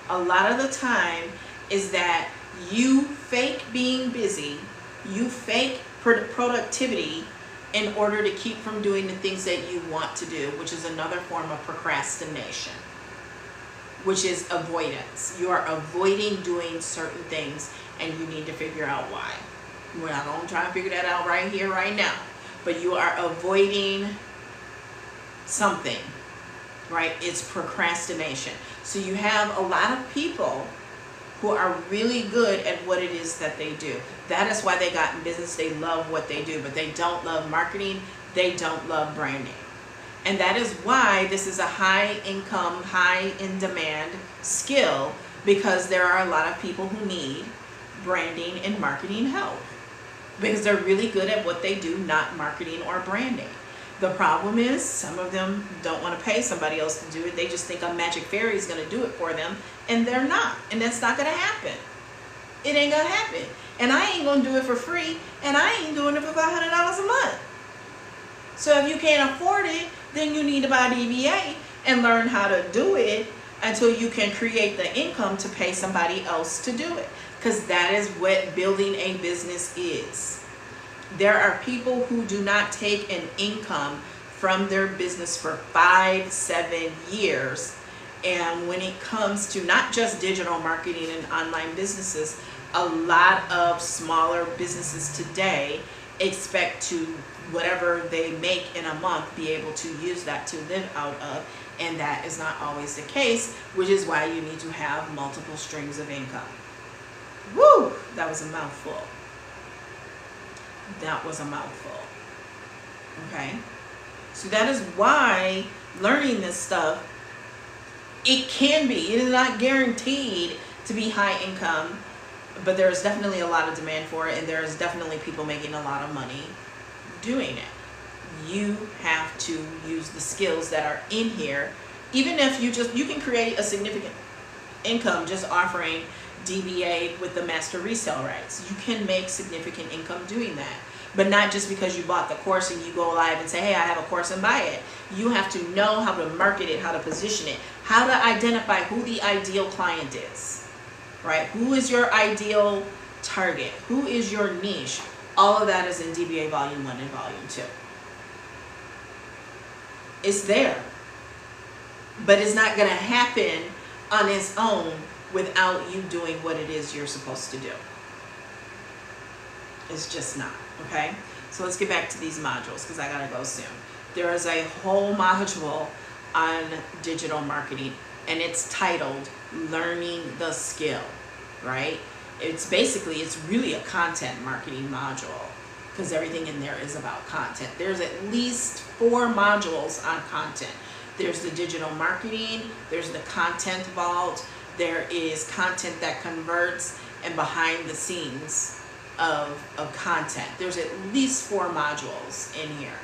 A lot of the time is that you fake being busy, you fake productivity in order to keep from doing the things that you want to do, which is another form of procrastination, which is avoidance. You are avoiding doing certain things, and you need to figure out why. We're not going to try and figure that out right here, right now, but you are avoiding something, right? It's procrastination. So you have a lot of people who are really good at what it is that they do. That is why they got in business. They love what they do, but they don't love marketing. They don't love branding. And that is why this is a high income, high in demand skill, because there are a lot of people who need branding and marketing help, because they're really good at what they do, not marketing or branding. The problem is some of them don't want to pay somebody else to do it. They just think a magic fairy is going to do it for them, and they're not. And that's not going to happen. It ain't going to happen. And I ain't going to do it for free, and I ain't doing it for $500 a month. So if you can't afford it, then you need to buy DBA and learn how to do it until you can create the income to pay somebody else to do it. Because that is what building a business is. There are people who do not take an income from their business for 5-7 years. And when it comes to not just digital marketing and online businesses, a lot of smaller businesses today expect to, whatever they make in a month, be able to use that to live out of. And that is not always the case, which is why you need to have multiple streams of income. Woo! That was a mouthful. That was a mouthful. Okay? So that is why learning this stuff, it is not guaranteed to be high income, but there's definitely a lot of demand for it, and there's definitely people making a lot of money doing it. You have to use the skills that are in here. Even if you can create a significant income just offering DBA with the master resale rights. You can make significant income doing that. But not just because you bought the course and you go live and say, hey, I have a course, and buy it. You have to know how to market it, how to position it, how to identify who the ideal client is, right? Who is your ideal target? Who is your niche? All of that is in DBA Volume 1 and Volume 2. It's there. But it's not going to happen on its own without you doing what it is you're supposed to do. It's just not, okay? So let's get back to these modules because I gotta go soon. There is a whole module on digital marketing, and it's titled Learning the Skill, right? It's really a content marketing module because everything in there is about content. There's at least 4 modules on content. There's the digital marketing, there's the content vault, there is content that converts, and behind the scenes of content. There's at least 4 modules in here.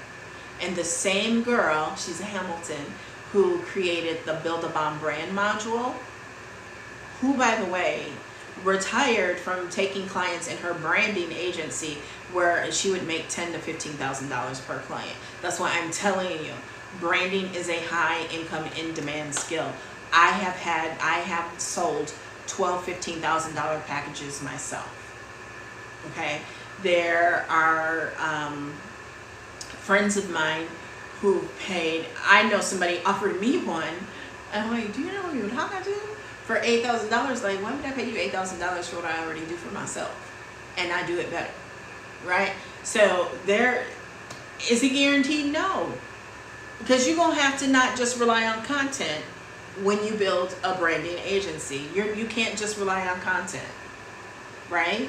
And the same girl, she's a Hamilton, who created the Build a Bomb brand module, who, by the way, retired from taking clients in her branding agency where she would make $10,000 to $15,000 per client. That's why I'm telling you, branding is a high income, in demand skill. I have sold $12,000, $15,000 packages myself. Okay, there are friends of mine who paid. I know somebody offered me one, and I'm like, do you know who you're talking to? For $8,000. Like, why would I pay you $8,000 for what I already do for myself, and I do it better, right? So there is it guaranteed? No, because you're gonna have to not just rely on content when you build a branding agency. You can't just rely on content, right?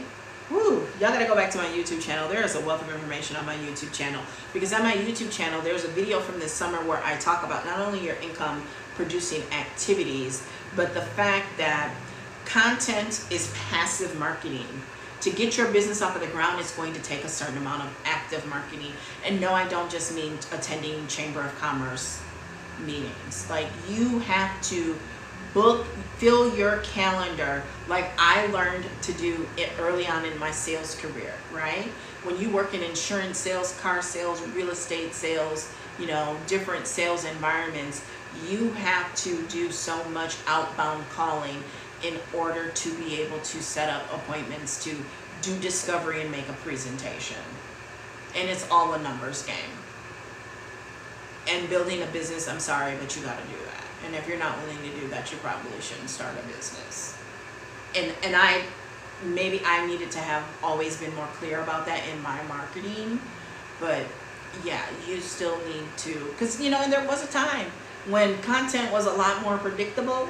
Woo, y'all gotta go back to my YouTube channel. There is a wealth of information on my YouTube channel, because on my YouTube channel there's a video from this summer where I talk about not only your income producing activities, but the fact that content is passive marketing. To get your business off of the ground, it's going to take a certain amount of active marketing. And no, I don't just mean attending Chamber of Commerce meetings. Like, you have to fill your calendar like I learned to do it early on in my sales career, right? When you work in insurance sales, car sales, real estate sales, different sales environments, you have to do so much outbound calling in order to be able to set up appointments, to do discovery and make a presentation. And it's all a numbers game. And building a business, I'm sorry, but you got to do that. And if you're not willing to do that, you probably shouldn't start a business. And I needed to have always been more clear about that in my marketing. But yeah, you still need to, because and there was a time when content was a lot more predictable,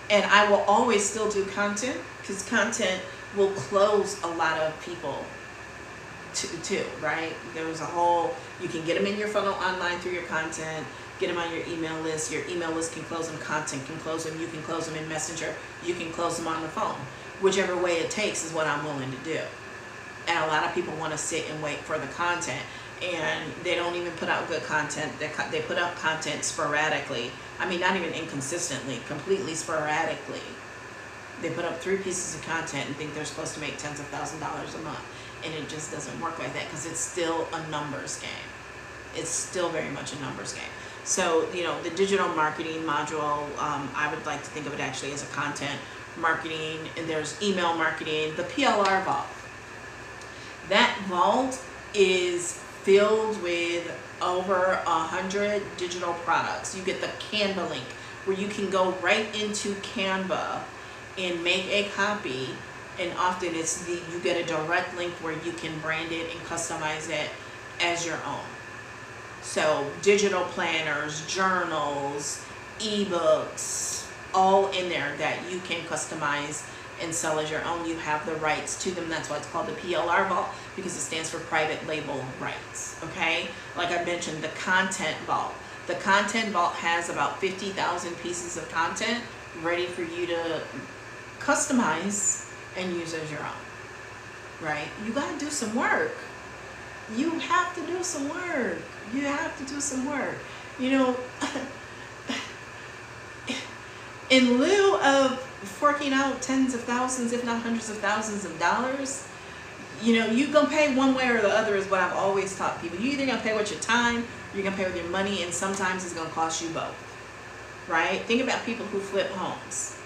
and I will always still do content because content will close a lot of people too, right? There's a whole, you can get them in your funnel online through your content, get them on your email list can close them, content can close them, you can close them in Messenger, you can close them on the phone. Whichever way it takes is what I'm willing to do. And a lot of people want to sit and wait for the content, and they don't even put out good content. They put out content sporadically. I mean, not even inconsistently, completely sporadically. They put up 3 pieces of content and think they're supposed to make tens of thousands of dollars a month. And it just doesn't work like that, because it's still a numbers game. It's still very much a numbers game. So, the digital marketing module, I would like to think of it actually as a content marketing, and there's email marketing, the PLR vault. That vault is filled with over 100 digital products. You get the Canva link where you can go right into Canva and make a copy, and often you get a direct link where you can brand it and customize it as your own. So digital planners, journals, ebooks, all in there that you can customize and sell as your own. You have the rights to them. That's why it's called the PLR vault, because it stands for private label rights, okay? Like I mentioned, the content vault. The content vault has about 50,000 pieces of content ready for you to customize and use as your own, right? You gotta do some work. You have to do some work. You have to do some work. You know, in lieu of forking out tens of thousands, if not hundreds of thousands of dollars, you know, you gonna pay one way or the other is what I've always taught people. You either gonna pay with your time, or you're gonna pay with your money, and sometimes it's gonna cost you both, right? Think about people who flip homes.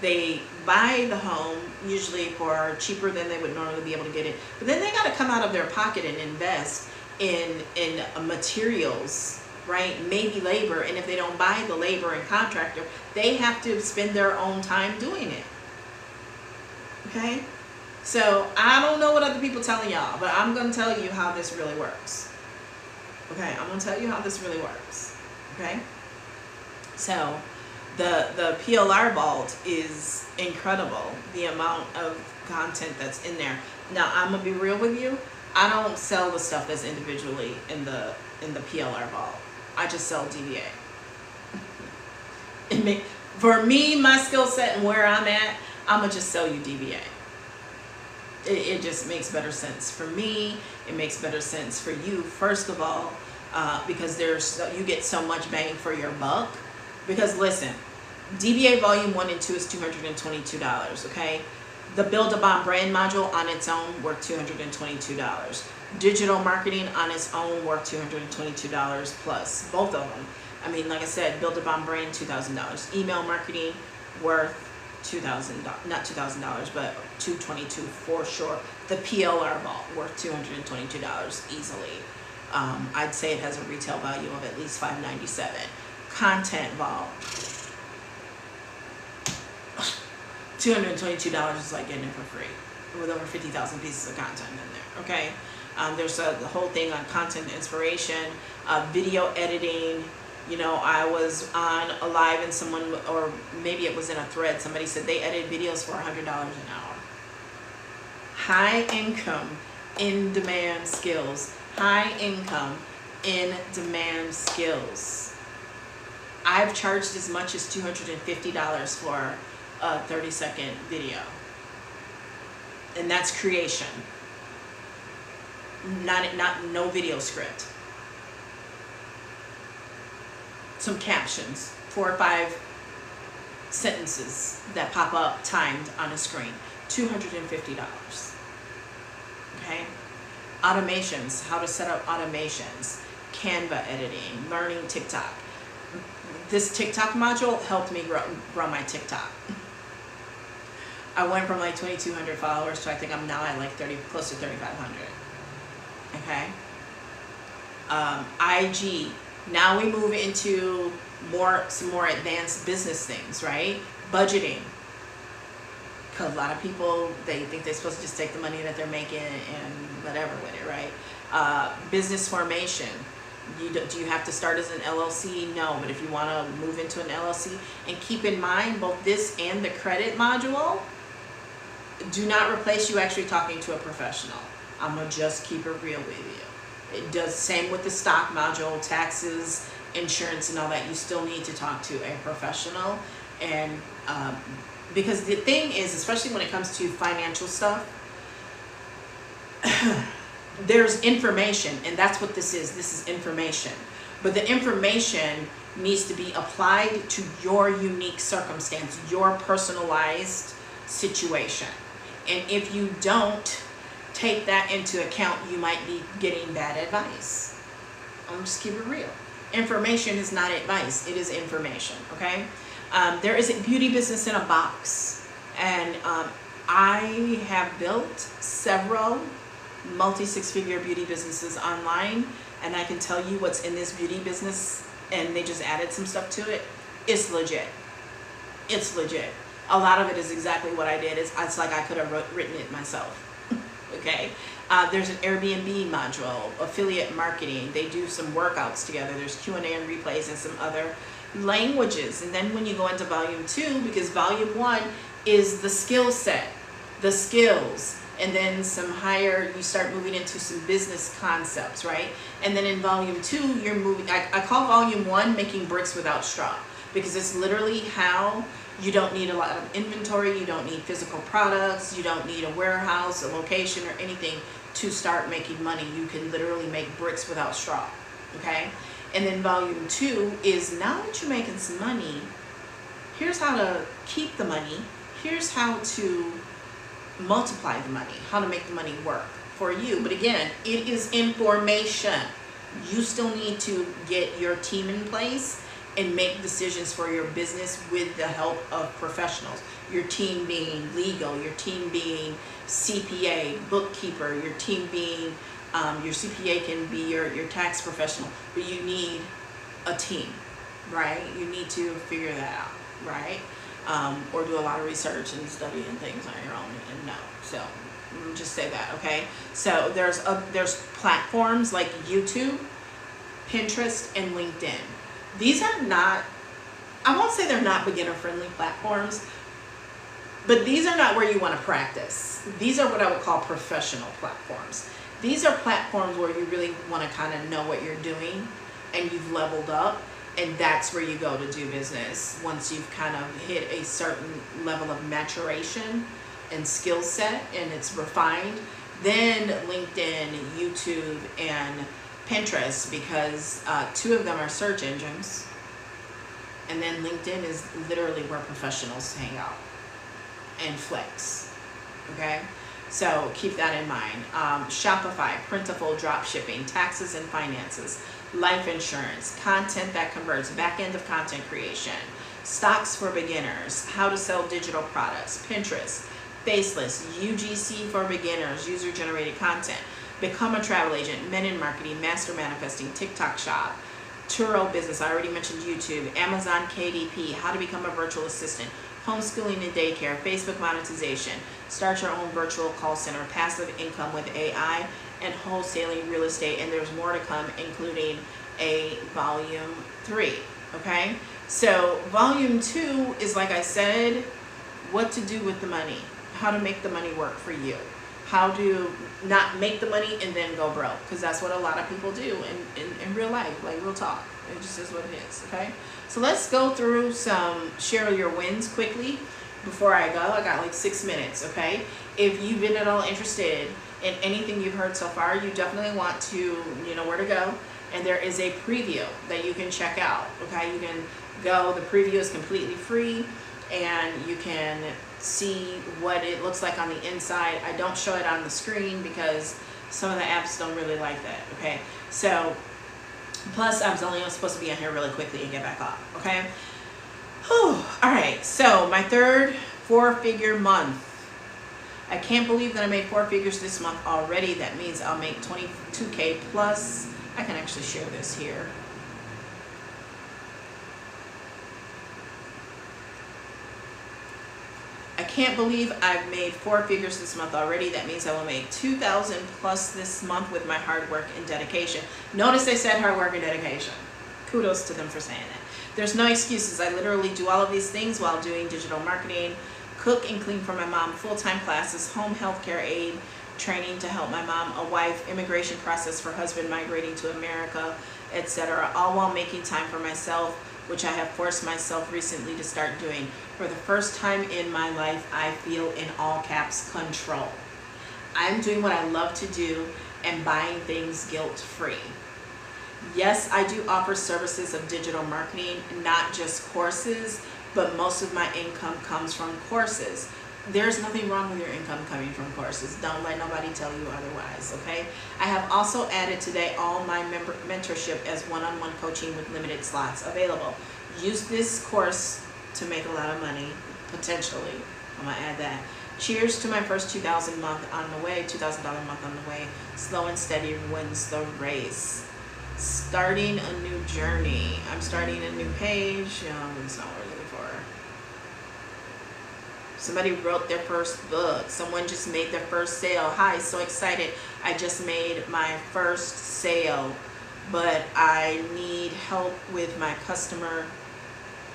They buy the home usually for cheaper than they would normally be able to get it, but then they gotta come out of their pocket and invest in materials, right? Maybe labor, and if they don't buy the labor and contractor, they have to spend their own time doing it, okay? So I don't know what other people telling y'all, but I'm gonna tell you how this really works, okay? I'm gonna tell you how this really works, okay? So the PLR vault is incredible, the amount of content that's in there. Now I'm gonna be real with you, I don't sell the stuff that's individually in the PLR vault. I just sell DBA. For me, my skill set and where I'm at, I'm gonna just sell you DBA. It just makes better sense for me. It makes better sense for you, first of all, because you get so much bang for your buck. Because listen, DBA Volume 1 and 2 is $222, okay? The Build a Bomb brand module on its own worth $222. Digital marketing on its own worth $222 plus, both of them. I mean, like I said, Build a Bomb brand, $2,000. Email marketing worth $2,000, not $2,000, but $222 for sure. The PLR vault worth $222 easily. I'd say it has a retail value of at least $597. Content vault, $222 is like getting it for free, with over 50,000 pieces of content in there, okay? There's the whole thing on content inspiration, video editing. You know, I was on a live and someone, or maybe it was in a thread, somebody said they edit videos for $100 an hour. High income, in demand skills. High income, in demand skills. I've charged as much as $250 for a 30-second video. And that's creation. No video script. Some captions, 4 or 5 sentences that pop up timed on a screen, $250. Okay? Automations, how to set up automations, Canva editing, learning TikTok. This TikTok module helped me grow my TikTok. I went from like 2,200 followers to I think I'm now at like close to 3,500. Okay. IG. Now we move into some more advanced business things, right? Budgeting. Because a lot of people, they think they're supposed to just take the money that they're making and whatever with it, right? Business formation. Do you have to start as an LLC? No, but if you want to move into an LLC, and keep in mind both this and the credit module do not replace you actually talking to a professional. I'm gonna just keep it real with you. It does same with the stock module, taxes, insurance, and all that. You still need to talk to a professional, and because the thing is, especially when it comes to financial stuff, there's information, and that's what this is. This is information. But the information needs to be applied to your unique circumstance, your personalized situation. And if you don't take that into account, you might be getting bad advice. I'm just keep it real. Information is not advice. It is information, okay? There is a beauty business in a box. And I have built several multi-six-figure beauty businesses online, and I can tell you what's in this beauty business, and they just added some stuff to it. It's legit. It's legit. A lot of it is exactly what I did. It's like I could have written it myself. Okay. There's an Airbnb module, affiliate marketing. They do some workouts together. There's Q&A and replays and some other languages. And then when you go into volume 2, because volume 1 is the skill set, the skills. And then you start moving into some business concepts, right? And then in volume 2, you're moving, I call volume 1 making bricks without straw, because it's literally how you don't need a lot of inventory, you don't need physical products, you don't need a warehouse, a location, or anything to start making money. You can literally make bricks without straw, okay? And then volume 2 is, now that you're making some money, here's how to keep the money, here's how to multiply the money, how to make the money work for you. But again, it is information. You still need to get your team in place and make decisions for your business with the help of professionals. Your team being legal, your team being CPA, bookkeeper, your team being, your CPA can be your tax professional, but you need a team, right? You need to figure that out, right? Or do a lot of research and study and things on your own and know. So just say that, okay? So there's platforms like YouTube, Pinterest, and LinkedIn. These are not, I won't say they're not beginner-friendly platforms, but these are not where you want to practice. These are what I would call professional platforms. These are platforms where you really want to kind of know what you're doing and you've leveled up, and that's where you go to do business once you've kind of hit a certain level of maturation and skill set and it's refined. Then LinkedIn, YouTube, and Pinterest, because 2 of them are search engines, and then LinkedIn is literally where professionals hang out and flex, okay? So keep that in mind. Shopify, printable drop shipping, taxes and finances, life insurance, content that converts, back end of content creation, stocks for beginners, how to sell digital products, Pinterest, Faceless, UGC for beginners, user generated content, become a travel agent, men in marketing, master manifesting, TikTok shop, Turo business, I already mentioned YouTube, Amazon KDP, how to become a virtual assistant, homeschooling and daycare, Facebook monetization, start your own virtual call center, passive income with AI, and wholesaling real estate. And there's more to come, including a volume 3, okay? So volume 2 is, like I said, what to do with the money, how to make the money work for you, how to not make the money and then go broke, because that's what a lot of people do in real life, like real talk. It just is what it is, okay? So let's go through some share your wins quickly before I go. I got like 6 minutes, okay? If you've been at all interested in anything you've heard so far, you definitely want to, you know where to go. And there is a preview that you can check out, okay? You can go, the preview is completely free, and you can see what it looks like on the inside. I don't show it on the screen because some of the apps don't really like that, okay? So, plus I was only supposed to be on here really quickly and get back off, okay? Whew. All right, so my third 4-figure month. I can't believe that I made 4 figures this month already. That means I'll make 22K plus. I can actually share this here. I can't believe I've made 4 figures this month already. That means I will make 2,000 plus this month with my hard work and dedication. Notice they said hard work and dedication. Kudos to them for saying that. There's no excuses. I literally do all of these things while doing digital marketing, cook and clean for my mom, full-time classes, home healthcare aid, training to help my mom, a wife, immigration process for husband migrating to America, etc. All while making time for myself, which I have forced myself recently to start doing. For the first time in my life, I feel, in all caps, control. I'm doing what I love to do and buying things guilt-free. Yes, I do offer services of digital marketing, not just courses, but most of my income comes from courses. There's nothing wrong with your income coming from courses. Don't let nobody tell you otherwise, okay? I have also added today all my mentorship as one-on-one coaching with limited slots available. Use this course to make a lot of money, potentially. I'm gonna add that. Cheers to my first $2,000 month on the way, $2,000 month on the way. Slow and steady wins the race. Starting a new journey. I'm starting a new page. It's not what we're looking for. Somebody wrote their first book. Someone just made their first sale. Hi, so excited. I just made my first sale, but I need help with my customer.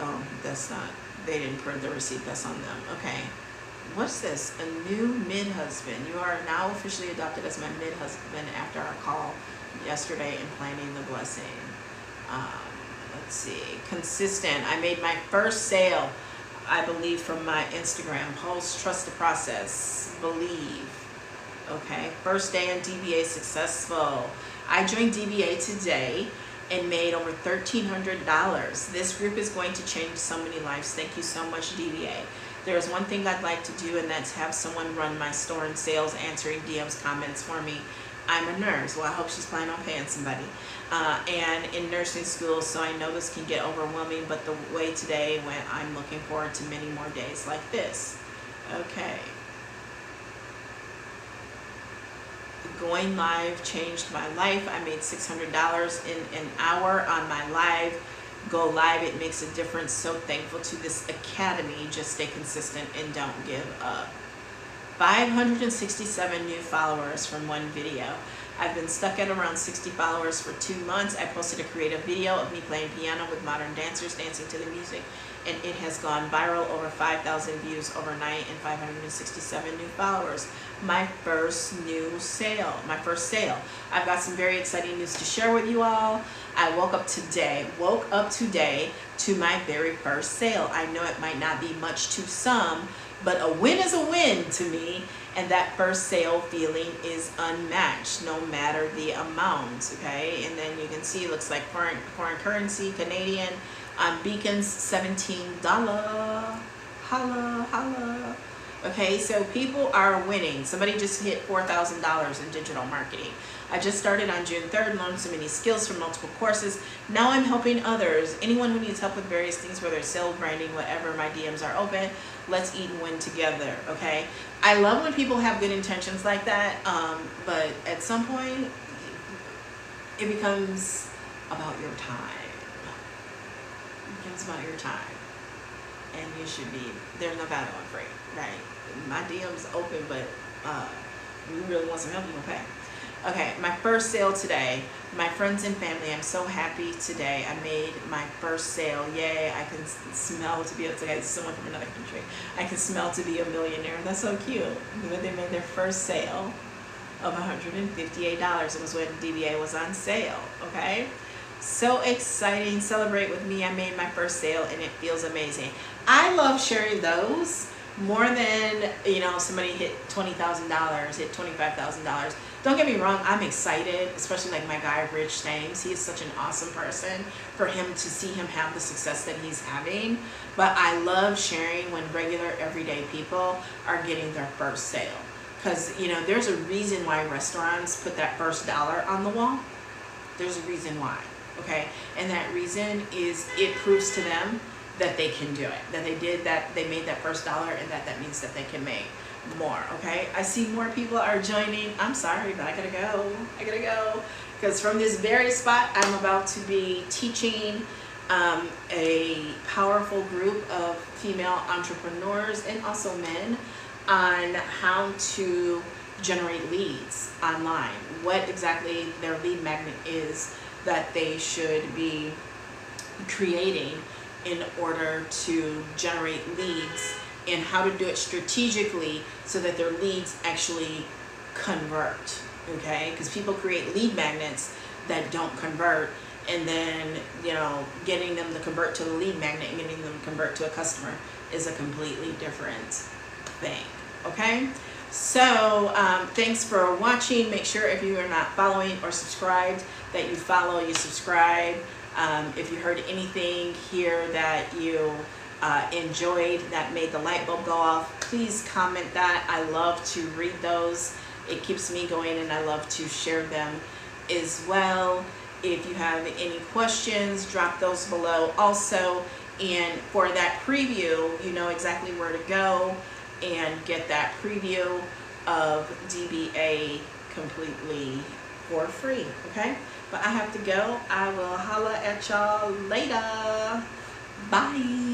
Oh, that's not, they didn't print the receipt. That's on them. Okay. what's this? A new mid-husband. You are now officially adopted as my mid-husband after our call yesterday and planning the blessing. Let's see. Consistent. I made my first sale, I believe, from my Instagram post. Trust the process. Believe. Okay. First day in DBA successful. I joined DBA today and made over $1,300. This group is going to change so many lives. Thank you so much, DBA. There's one thing I'd like to do, and that's have someone run my store and sales, answering DMs, comments for me. I'm a nurse. Well, I hope she's planning on paying somebody. And in nursing school, so I know this can get overwhelming, but the way today went, I'm looking forward to many more days like this. Okay. Going live changed my life. I made $600 in an hour on my live. Go live, it makes a difference. So thankful to this academy. Just stay consistent and don't give up. 567 new followers from one video. I've been stuck at around 60 followers for 2 months. I posted a creative video of me playing piano with modern dancers dancing to the music, and it has gone viral, over 5,000 views overnight and 567 new followers. My first first sale. I've got some very exciting news to share with you all. I woke up today to my very first sale. I know it might not be much to some, but a win is a win to me, and that first sale feeling is unmatched, no matter the amount, okay? And then you can see it looks like foreign currency, Canadian, on Beacons, $17. Holla, holla. Okay, so people are winning. Somebody just hit $4,000 in digital marketing. I just started on June 3rd, learned so many skills from multiple courses. Now I'm helping others. Anyone who needs help with various things, whether it's sales, branding, whatever, my DMs are open. Let's eat and win together, okay? I love when people have good intentions like that, but at some point, it becomes about your time. It becomes about your time. And you should be, there's no battle on free, right? My DM's open, but you really want some help, you can pay. Okay, my first sale today. My friends and family, I'm so happy today. I made my first sale. Yay, I can smell to be, okay, someone from another country. I can smell to be a millionaire. That's so cute. They made their first sale of $158. It was when DBA was on sale, okay? So exciting. Celebrate with me. I made my first sale and it feels amazing. I love sharing those more than, you know, somebody hit $20,000, hit $25,000. Don't get me wrong, I'm excited, especially like my guy, Rich James. He is such an awesome person, for him to see him have the success that he's having. But I love sharing when regular, everyday people are getting their first sale. Because, you know, there's a reason why restaurants put that first dollar on the wall. There's a reason why, okay? And that reason is it proves to them that they can do it, that they did that, they made that first dollar, and that means that they can make more, okay? I see more people are joining. I'm sorry, but I gotta go. Because from this very spot, I'm about to be teaching a powerful group of female entrepreneurs and also men on how to generate leads online, what exactly their lead magnet is that they should be creating in order to generate leads, and how to do it strategically so that their leads actually convert, okay? Because people create lead magnets that don't convert, and then, you know, getting them to convert to the lead magnet and getting them to convert to a customer is a completely different thing, okay? So thanks for watching. Make sure if you are not following or subscribed that you follow, you subscribe. If you heard anything here that you enjoyed that made the light bulb go off, please comment that. I love to read those. It keeps me going, and I love to share them as well. If you have any questions, drop those below also. And for that preview, you know exactly where to go and get that preview of DBA completely for free, okay? But I have to go. I will holla at y'all later. Bye.